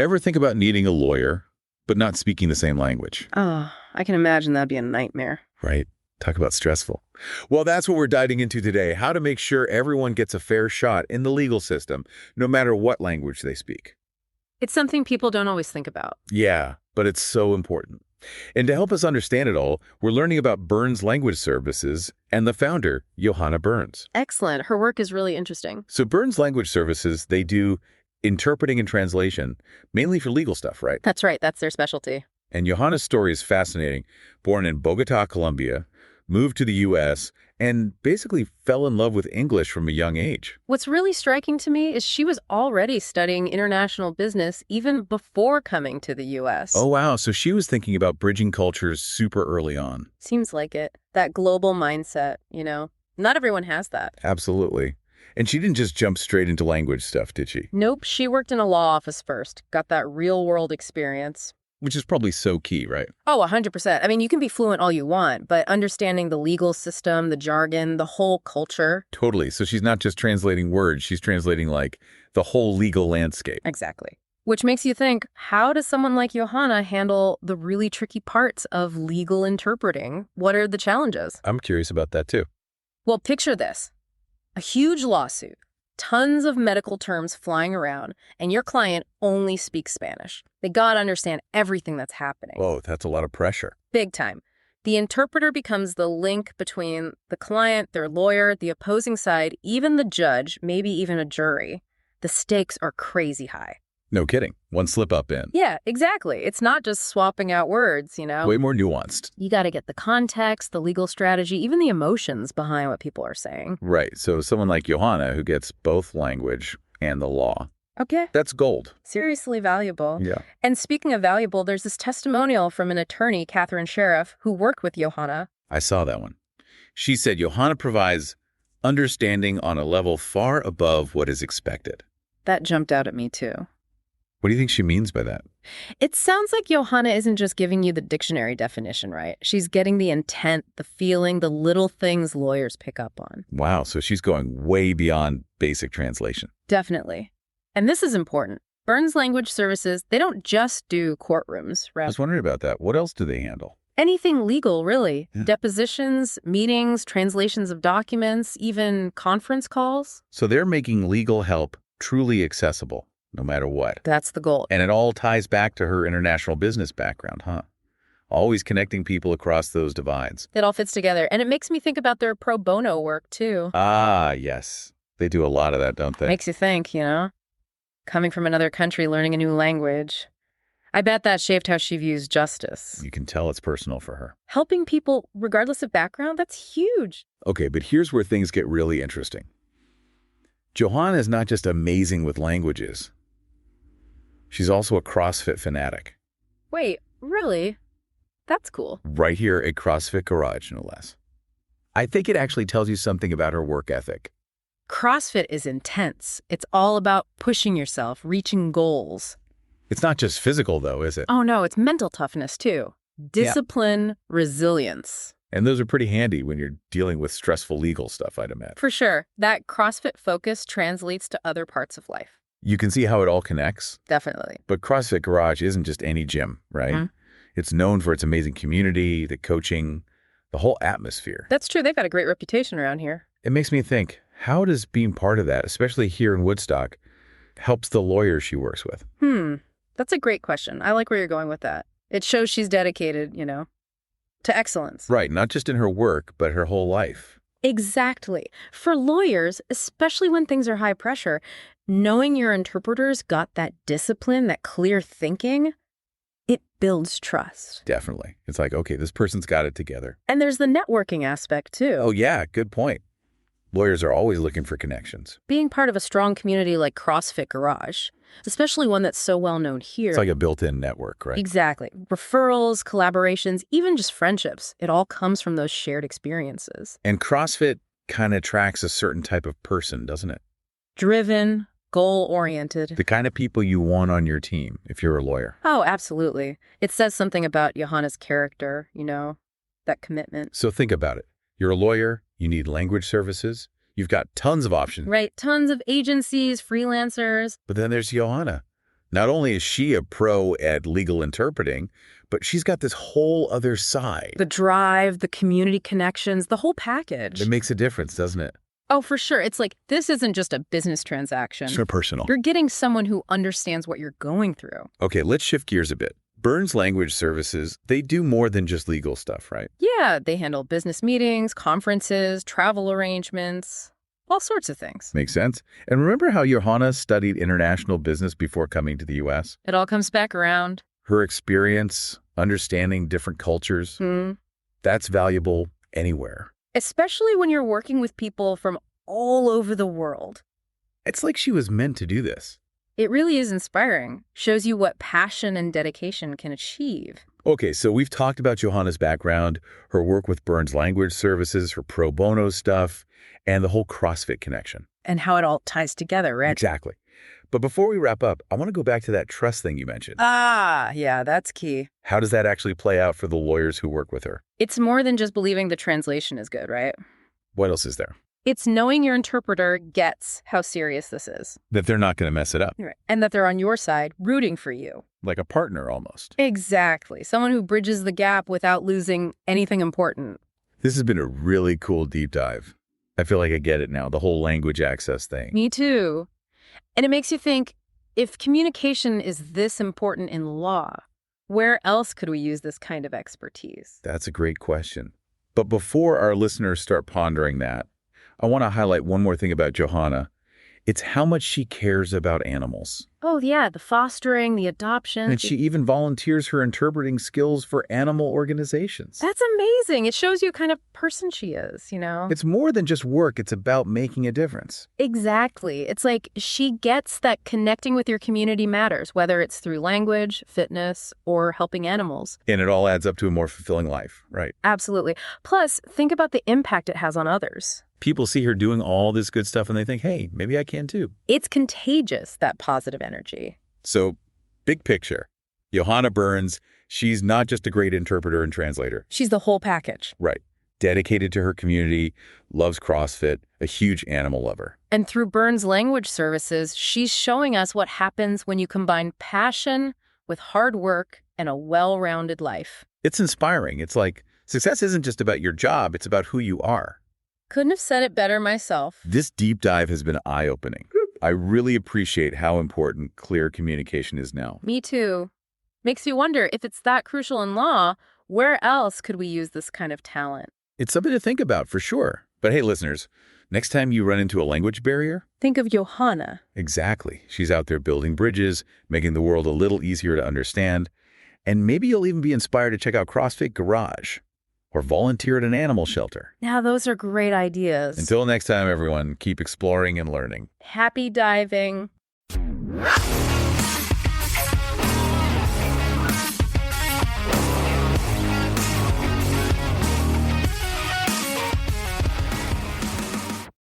Ever think about needing a lawyer, but not speaking the same language? Oh, I can imagine that'd be a nightmare. Right? Talk about stressful. Well, that's what we're diving into today, how to make sure everyone gets a fair shot in the legal system, no matter what language they speak. It's something people don't always think about. Yeah, but it's so important. And to help us understand it all, we're learning about Burns Language Services and the founder, Johanna Burns. Excellent. Her work is really interesting. So Burns Language Services, they do interpreting and translation, mainly for legal stuff, right? That's right. That's their specialty. And Johanna's story is fascinating. Born in Bogota, Colombia, moved to the U.S., and basically fell in love with English from a young age. What's really striking to me is she was already studying international business even before coming to the U.S. Oh, wow. So she was thinking about bridging cultures super early on. Seems like it. That global mindset, Not everyone has that. Absolutely. And she didn't just jump straight into language stuff, did she? Nope. She worked in a law office first, got that real-world experience. Which is probably so key, right? Oh, 100%. I mean, you can be fluent all you want, but understanding the legal system, the jargon, the whole culture. Totally. So she's not just translating words, she's translating like the whole legal landscape. Exactly. Which makes you think, how does someone like Johanna handle the really tricky parts of legal interpreting? What are the challenges? I'm curious about that too. Well, picture this. A huge lawsuit, tons of medical terms flying around, and your client only speaks Spanish. They gotta understand everything that's happening. Whoa, that's a lot of pressure. Big time. The interpreter becomes the link between the client, their lawyer, the opposing side, even the judge, maybe even a jury. The stakes are crazy high. No kidding. One slip up in. Yeah, exactly. It's not just swapping out words, Way more nuanced. You got to get the context, the legal strategy, even the emotions behind what people are saying. Right. So someone like Johanna who gets both language and the law. Okay. That's gold. Seriously valuable. Yeah. And speaking of valuable, there's this testimonial from an attorney, Catherine Sheriff, who worked with Johanna. I saw that one. She said Johanna provides understanding on a level far above what is expected. That jumped out at me too. What do you think she means by that? It sounds like Johanna isn't just giving you the dictionary definition, right? She's getting the intent, the feeling, the little things lawyers pick up on. Wow, so she's going way beyond basic translation. Definitely. And this is important. Burns Language Services, they don't just do courtrooms, right? I was wondering about that. What else do they handle? Anything legal, really. Yeah. Depositions, meetings, translations of documents, even conference calls. So they're making legal help truly accessible, no matter what. That's the goal. And it all ties back to her international business background, huh? Always connecting people across those divides. It all fits together. And it makes me think about their pro bono work, too. Ah, yes. They do a lot of that, don't they? Makes you think, Coming from another country, learning a new language. I bet that shaped how she views justice. You can tell it's personal for her. Helping people, regardless of background, that's huge. Okay, but here's where things get really interesting. Johanna is not just amazing with languages. She's also a CrossFit fanatic. Wait, really? That's cool. Right here at CrossFit Garage, no less. I think it actually tells you something about her work ethic. CrossFit is intense. It's all about pushing yourself, reaching goals. It's not just physical, though, is it? Oh, no, it's mental toughness, too. Discipline, resilience. And those are pretty handy when you're dealing with stressful legal stuff, I'd imagine. For sure. That CrossFit focus translates to other parts of life. You can see how it all connects. Definitely. But CrossFit Garage isn't just any gym, right? Mm-hmm. It's known for its amazing community, the coaching, the whole atmosphere. That's true. They've got a great reputation around here. It makes me think, how does being part of that, especially here in Woodstock, helps the lawyers she works with? That's a great question. I like where you're going with that. It shows she's dedicated, to excellence. Right, not just in her work, but her whole life. Exactly. For lawyers, especially when things are high pressure, knowing your interpreter's got that discipline, that clear thinking, it builds trust. Definitely. It's like, okay, this person's got it together. And there's the networking aspect, too. Oh, yeah, good point. Lawyers are always looking for connections. Being part of a strong community like CrossFit Garage, especially one that's so well known here. It's like a built-in network, right? Exactly. Referrals, collaborations, even just friendships. It all comes from those shared experiences. And CrossFit kind of attracts a certain type of person, doesn't it? Driven, goal-oriented. The kind of people you want on your team if you're a lawyer. Oh, absolutely. It says something about Johanna's character, that commitment. So think about it. You're a lawyer, you need language services, you've got tons of options. Right, tons of agencies, freelancers. But then there's Johanna, Not only is she a pro at legal interpreting, but she's got this whole other side. The drive, the community connections, the whole package. It makes a difference, doesn't it? Oh, for sure. It's like, this isn't just a business transaction. It's so personal. You're getting someone who understands what you're going through. Okay, let's shift gears a bit. Burns Language Services, they do more than just legal stuff, right? Yeah, they handle business meetings, conferences, travel arrangements, all sorts of things. Makes sense. And remember how Johanna studied international business before coming to the U.S.? It all comes back around. Her experience, understanding different cultures, that's valuable anywhere. Especially when you're working with people from all over the world. It's like she was meant to do this. It really is inspiring. Shows you what passion and dedication can achieve. Okay, so we've talked about Johanna's background, her work with Burns Language Services, her pro bono stuff, and the whole CrossFit connection. And how it all ties together, right? Exactly. But before we wrap up, I want to go back to that trust thing you mentioned. Yeah, that's key. How does that actually play out for the lawyers who work with her? It's more than just believing the translation is good, right? What else is there? It's knowing your interpreter gets how serious this is. That they're not going to mess it up. Right. And that they're on your side, rooting for you. Like a partner, almost. Exactly. Someone who bridges the gap without losing anything important. This has been a really cool deep dive. I feel like I get it now, the whole language access thing. Me too. And it makes you think, if communication is this important in law, where else could we use this kind of expertise? That's a great question. But before our listeners start pondering that, I want to highlight one more thing about Johanna. It's how much she cares about animals. Oh, yeah, the fostering, the adoption. And she even volunteers her interpreting skills for animal organizations. That's amazing. It shows you what kind of person she is, you know? It's more than just work. It's about making a difference. Exactly. It's like she gets that connecting with your community matters, whether it's through language, fitness, or helping animals. And it all adds up to a more fulfilling life, right? Absolutely. Plus, think about the impact it has on others. People see her doing all this good stuff and they think, hey, maybe I can too. It's contagious, that positive energy. So, big picture. Johanna Burns, she's not just a great interpreter and translator. She's the whole package. Right. Dedicated to her community, loves CrossFit, a huge animal lover. And through Burns Language Services, she's showing us what happens when you combine passion with hard work and a well-rounded life. It's inspiring. It's like success isn't just about your job, it's about who you are. Couldn't have said it better myself. This deep dive has been eye-opening. I really appreciate how important clear communication is now. Me too. Makes you wonder, if it's that crucial in law, where else could we use this kind of talent? It's something to think about for sure. But hey, listeners, next time you run into a language barrier, think of Johanna. Exactly. She's out there building bridges, making the world a little easier to understand. And maybe you'll even be inspired to check out CrossFit Garage or volunteer at an animal shelter. Now, those are great ideas. Until next time, everyone, keep exploring and learning. Happy diving.